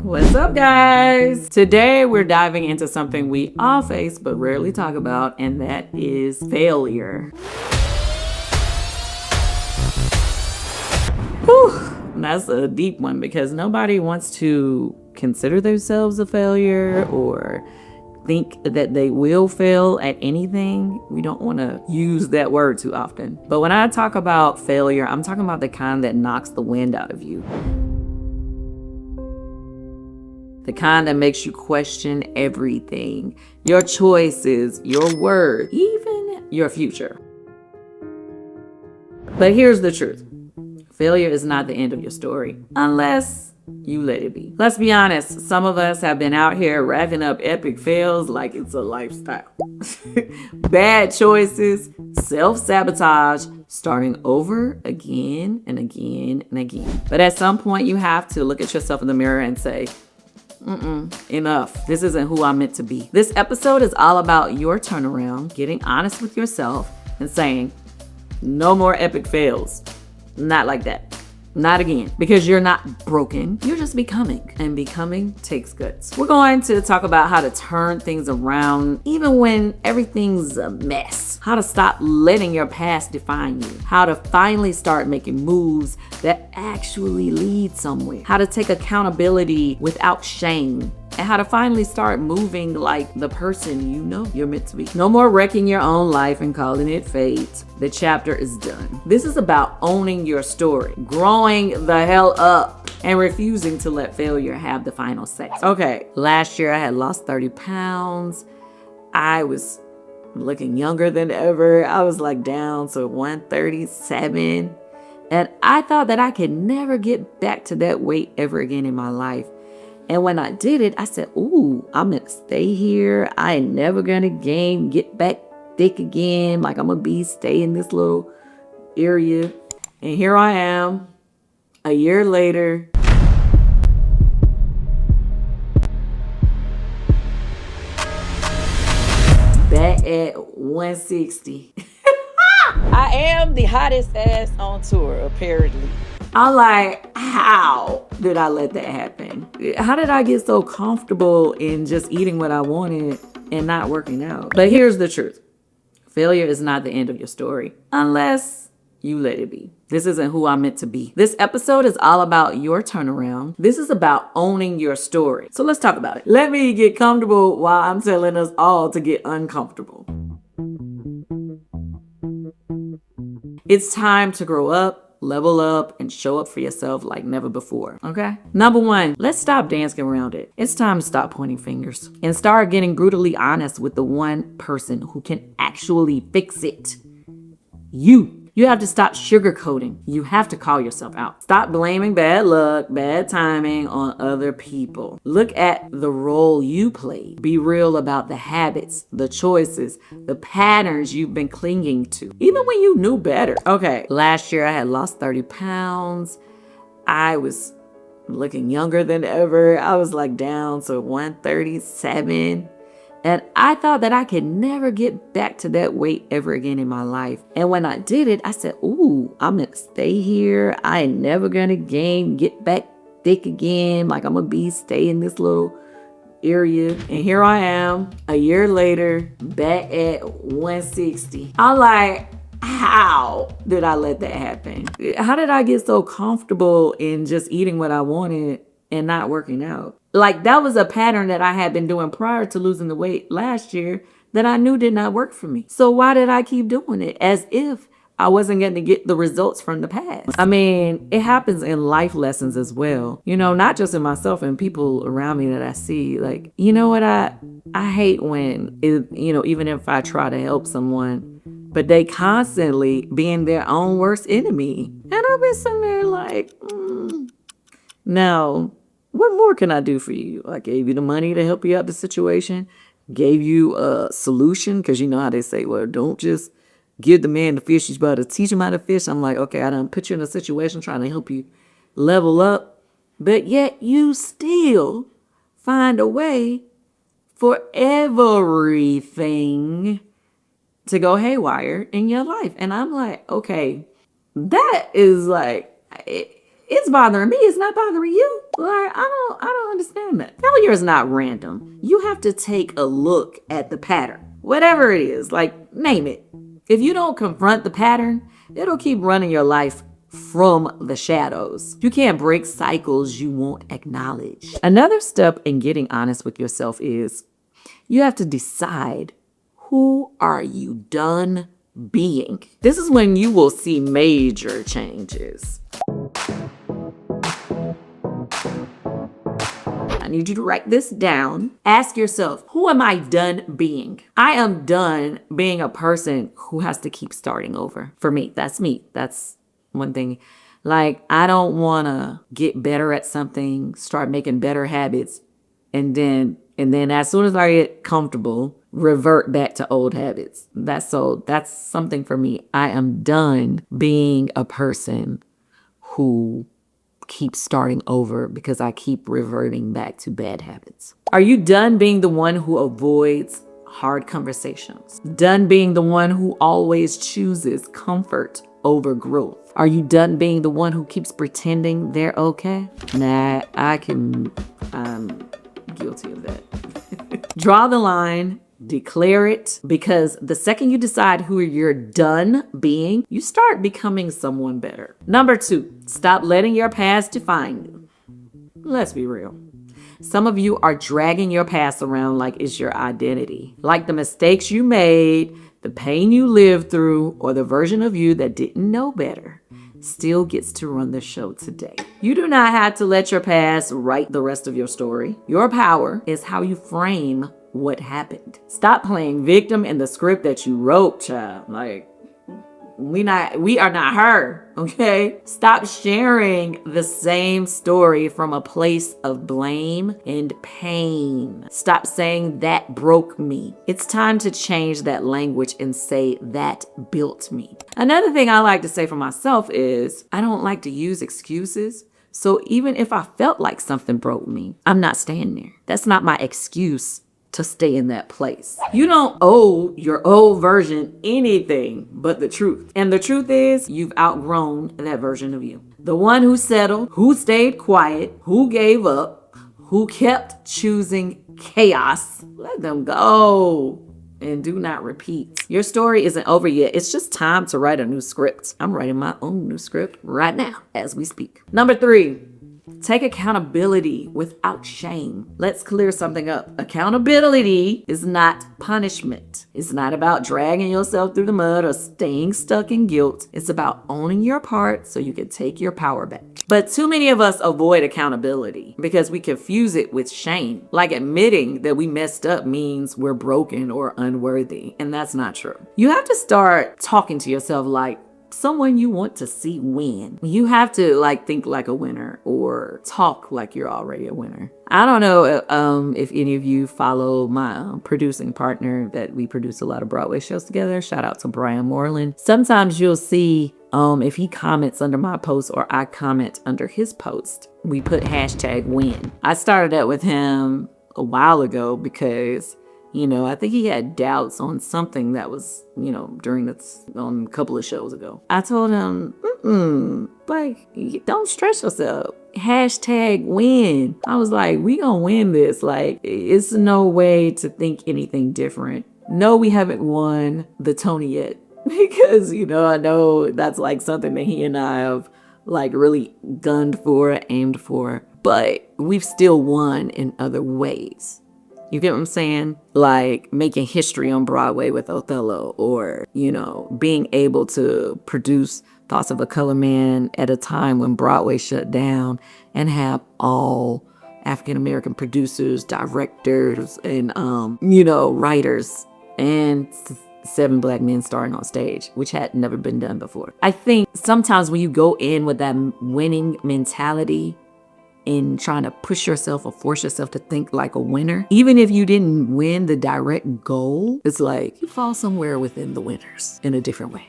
What's up, guys? Today we're diving into something we all face but rarely talk about, and that is failure. Whew, that's a deep one because nobody wants to consider themselves a failure or think that they will fail at anything. We don't want to use that word too often. But when I talk about failure, I'm talking about the kind that knocks the wind out of you. The kind that makes you question everything, your choices, your worth, even your future. But here's the truth. Failure is not the end of your story, unless you let it be. Let's be honest, some of us have been out here racking up epic fails like it's a lifestyle. Bad choices, self-sabotage, starting over again and again and again. But at some point you have to look at yourself in the mirror and say, enough. This isn't who I'm meant to be. This episode is all about your turnaround, getting honest with yourself and saying, no more epic fails. Not like that. Not again. Because you're not broken. You're just becoming. And becoming takes guts. We're going to talk about how to turn things around even when everything's a mess. How to stop letting your past define you. How to finally start making moves that actually lead somewhere. How to take accountability without shame. And how to finally start moving like the person you know you're meant to be. No more wrecking your own life and calling it fate. The chapter is done. This is about owning your story, growing the hell up, and refusing to let failure have the final say. Okay, last year I had lost 30 pounds. I was looking younger than ever. I was like down to 137. And I thought that I could never get back to that weight ever again in my life. And when I did it, I said, ooh, I'm going to stay here. I ain't never going to get back thick again. Like I'm going to stay in this little area. And here I am, a year later. Back at 160. I am the hottest ass on tour, apparently. I'm like, how did I let that happen? How did I get so comfortable in just eating what I wanted and not working out? But here's the truth. Failure is not the end of your story, unless you let it be. This isn't who I'm meant to be. This episode is all about your turnaround. This is about owning your story. So let's talk about it. Let me get comfortable while I'm telling us all to get uncomfortable. It's time to grow up, level up, and show up for yourself like never before, okay? Number one, let's stop dancing around it. It's time to stop pointing fingers and start getting brutally honest with the one person who can actually fix it. You have to stop sugarcoating. You have to call yourself out. Stop blaming bad luck, bad timing on other people. Look at the role you played. Be real about the habits, the choices, the patterns you've been clinging to, even when you knew better. Okay, last year I had lost 30 pounds. I was looking younger than ever. I was like down to 137. And I thought that I could never get back to that weight ever again in my life. And when I did it, I said, ooh, I'm going to stay here. I ain't never going to get back thick again. Like I'm going to stay in this little area. And here I am, a year later, back at 160. I'm like, how did I let that happen? How did I get so comfortable in just eating what I wanted and not working out? Like that was a pattern that I had been doing prior to losing the weight last year that I knew did not work for me. So why did I keep doing it? As if I wasn't going to get the results from the past. I mean, it happens in life lessons as well. You know, not just in myself and people around me that I see. Like, you know what? I hate when, even if I try to help someone, but they constantly being their own worst enemy. And I've been sitting there like, now, what more can I do for you? I gave you the money to help you out the situation, gave you a solution, because you know how they say, well, don't just give the man the fish, you better teach him how to fish. I'm like, okay, I done put you in a situation trying to help you level up, but yet you still find a way for everything to go haywire in your life. And I'm like, okay, that is like, It's bothering me. It's not bothering you. Like, I don't understand that. Failure is not random. You have to take a look at the pattern. Whatever it is, like, name it. If you don't confront the pattern, it'll keep running your life from the shadows. You can't break cycles you won't acknowledge. Another step in getting honest with yourself is you have to decide, who are you done being? This is when you will see major changes. I need you to write this down. Ask yourself, who am I done being? I am done being a person who has to keep starting over. For me. That's one thing. Like, I don't want to get better at something, start making better habits, and then as soon as I get comfortable, revert back to old habits. That's something for me. I am done being a person who keeps starting over because I keep reverting back to bad habits. Are you done being the one who avoids hard conversations? Done being the one who always chooses comfort over growth? Are you done being the one who keeps pretending they're okay? Nah, I'm guilty of that. Draw the line, declare it, because the second you decide who you're done being, you start becoming someone better. Number 2, stop letting your past define you. Let's be real. Some of you are dragging your past around like it's your identity. Like the mistakes you made, the pain you lived through, or the version of you that didn't know better still gets to run the show today. You do not have to let your past write the rest of your story. Your power is how you frame what happened. Stop playing victim in the script that you wrote, child. Like, we are not her, okay? Stop sharing the same story from a place of blame and pain. Stop saying that broke me. It's time to change that language and say that built me. Another thing I like to say for myself is I don't like to use excuses. So even if I felt like something broke me, I'm not staying there. That's not my excuse to stay in that place. You don't owe your old version anything but the truth. And the truth is, you've outgrown that version of you. The one who settled, who stayed quiet, who gave up, who kept choosing chaos. Let them go and do not repeat. Your story isn't over yet. It's just time to write a new script. I'm writing my own new script right now as we speak. Number 3. Take accountability without shame. Let's clear something up. Accountability is not punishment. It's not about dragging yourself through the mud or staying stuck in guilt. It's about owning your part so you can take your power back. But too many of us avoid accountability because we confuse it with shame. Like admitting that we messed up means we're broken or unworthy. And that's not true. You have to start talking to yourself like someone you want to see win. You have to think like a winner or talk like you're already a winner. I don't know if any of you follow my producing partner that we produce a lot of Broadway shows together. Shout out to Brian Moreland. Sometimes you'll see if he comments under my post or I comment under his post, we put #win. I started that with him a while ago because I think he had doubts on something that was, during on a couple of shows ago. I told him, don't stress yourself. #win. I was like, we gonna win this. Like, it's no way to think anything different. No, we haven't won the Tony yet. Because, I know that's something that he and I have really gunned for, aimed for. But we've still won in other ways. You get what I'm saying? Like making history on Broadway with Othello, or, being able to produce Thoughts of a Color Man at a time when Broadway shut down and have all African-American producers, directors, and, writers, and 7 Black men starring on stage, which had never been done before. I think sometimes when you go in with that winning mentality, in trying to push yourself or force yourself to think like a winner, even if you didn't win the direct goal, it's like you fall somewhere within the winners in a different way.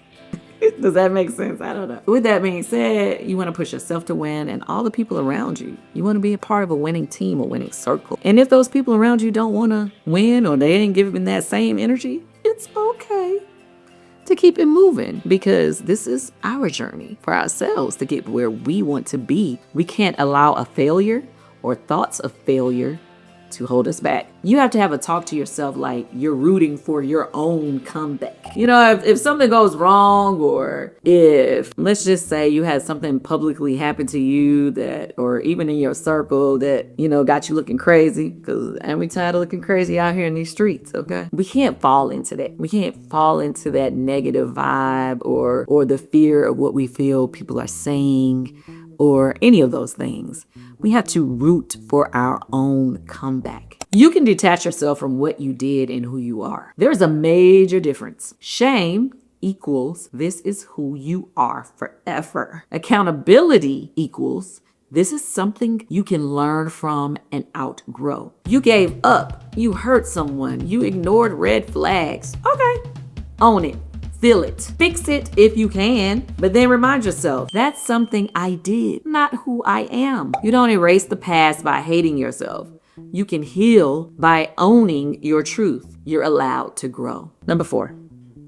Does that make sense? I don't know. With that being said, you want to push yourself to win and all the people around you. You want to be a part of a winning team, a winning circle. And if those people around you don't want to win or they didn't give them that same energy, it's okay to keep it moving because this is our journey for ourselves to get where we want to be. We can't allow a failure or thoughts of failure to hold us back. You have to have a talk to yourself like you're rooting for your own comeback. You know, if something goes wrong, or if, let's just say, you had something publicly happen to you that, or even in your circle that, you know, got you looking crazy, because we tired of looking crazy out here in these streets, okay? We can't fall into that. We can't fall into that negative vibe or the fear of what we feel people are saying or any of those things. We have to root for our own comeback. You can detach yourself from what you did and who you are. There's a major difference. Shame equals this is who you are forever. Accountability equals this is something you can learn from and outgrow. You gave up. You hurt someone. You ignored red flags. Okay, own it. Feel it. Fix it if you can, but then remind yourself, that's something I did, not who I am. You don't erase the past by hating yourself. You can heal by owning your truth. You're allowed to grow. Number 4,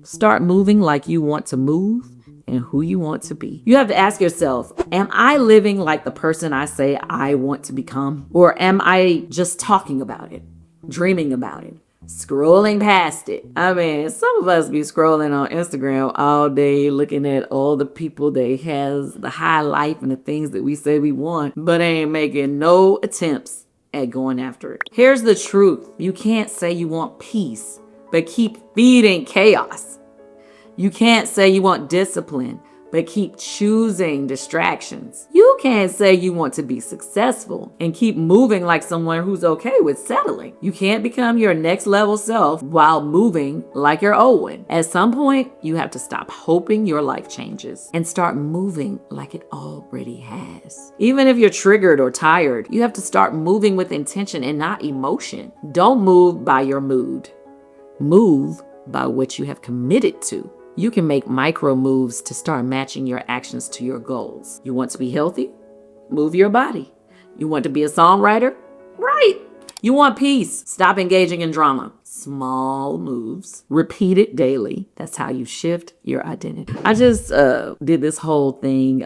start moving like you want to move and who you want to be. You have to ask yourself, am I living like the person I say I want to become? Or am I just talking about it, dreaming about it, scrolling past it? I mean, some of us be scrolling on Instagram all day looking at all the people that has the high life and the things that we say we want, but ain't making no attempts at going after it. Here's the truth. You can't say you want peace, but keep feeding chaos. You can't say you want discipline, but keep choosing distractions. You can't say you want to be successful and keep moving like someone who's okay with settling. You can't become your next level self while moving like your old one. At some point, you have to stop hoping your life changes and start moving like it already has. Even if you're triggered or tired, you have to start moving with intention and not emotion. Don't move by your mood. Move by what you have committed to. You can make micro moves to start matching your actions to your goals. You want to be healthy? Move your body. You want to be a songwriter? Right. You want peace? Stop engaging in drama. Small moves, repeated daily. That's how you shift your identity. I just did this whole thing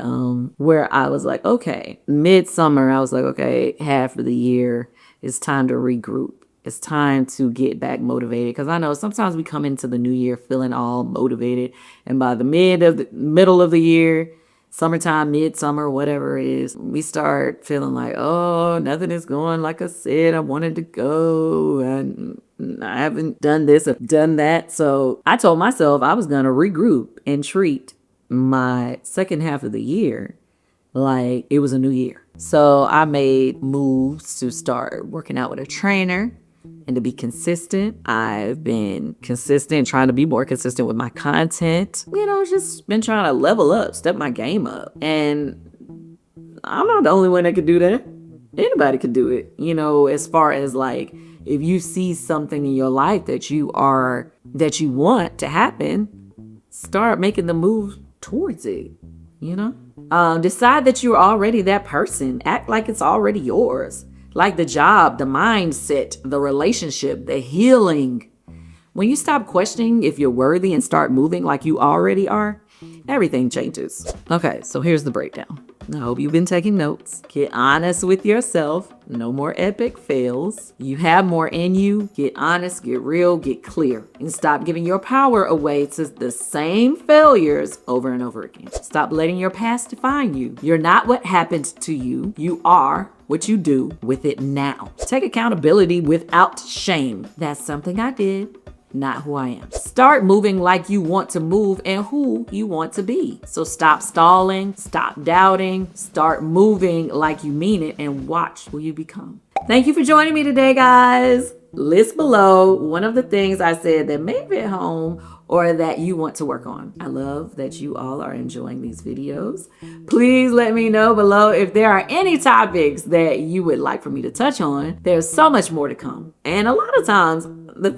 where I was like, okay, midsummer, I was like, okay, half of the year, it's time to regroup. It's time to get back motivated, because I know sometimes we come into the new year feeling all motivated, and by the middle of the year, summertime, midsummer, whatever it is, we start feeling like, oh, nothing is going like I said I wanted to go, and I haven't done this or done that. So I told myself I was going to regroup and treat my second half of the year like it was a new year. So I made moves to start working out with a trainer and to be consistent. I've been consistent, trying to be more consistent with my content. You know, just been trying to level up, step my game up. And I'm not the only one that could do that. Anybody could do it. You know, as far as like, if you see something in your life that you want to happen, start making the move towards it, you know? Decide that you're already that person. Act like it's already yours. Like the job, the mindset, the relationship, the healing. When you stop questioning if you're worthy and start moving like you already are, everything changes. Okay, so here's the breakdown. I hope you've been taking notes. Get honest with yourself. No more epic fails. You have more in you. Get honest, get real, get clear. And stop giving your power away to the same failures over and over again. Stop letting your past define you. You're not what happened to you. You are what you do with it now. Take accountability without shame. That's something I did, not who I am. Start moving like you want to move and who you want to be. So stop stalling, stop doubting, start moving like you mean it, and watch who you become. Thank you for joining me today, guys. List below one of the things I said that may hit home or that you want to work on. I love that you all are enjoying these videos. Please let me know below if there are any topics that you would like for me to touch on. There's so much more to come. And a lot of times, the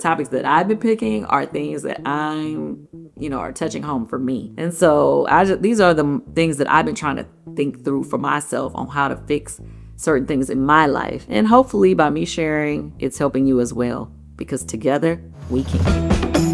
topics that I've been picking are things that are touching home for me. And so these are the things that I've been trying to think through for myself on how to fix certain things in my life. And hopefully by me sharing, it's helping you as well, because together we can.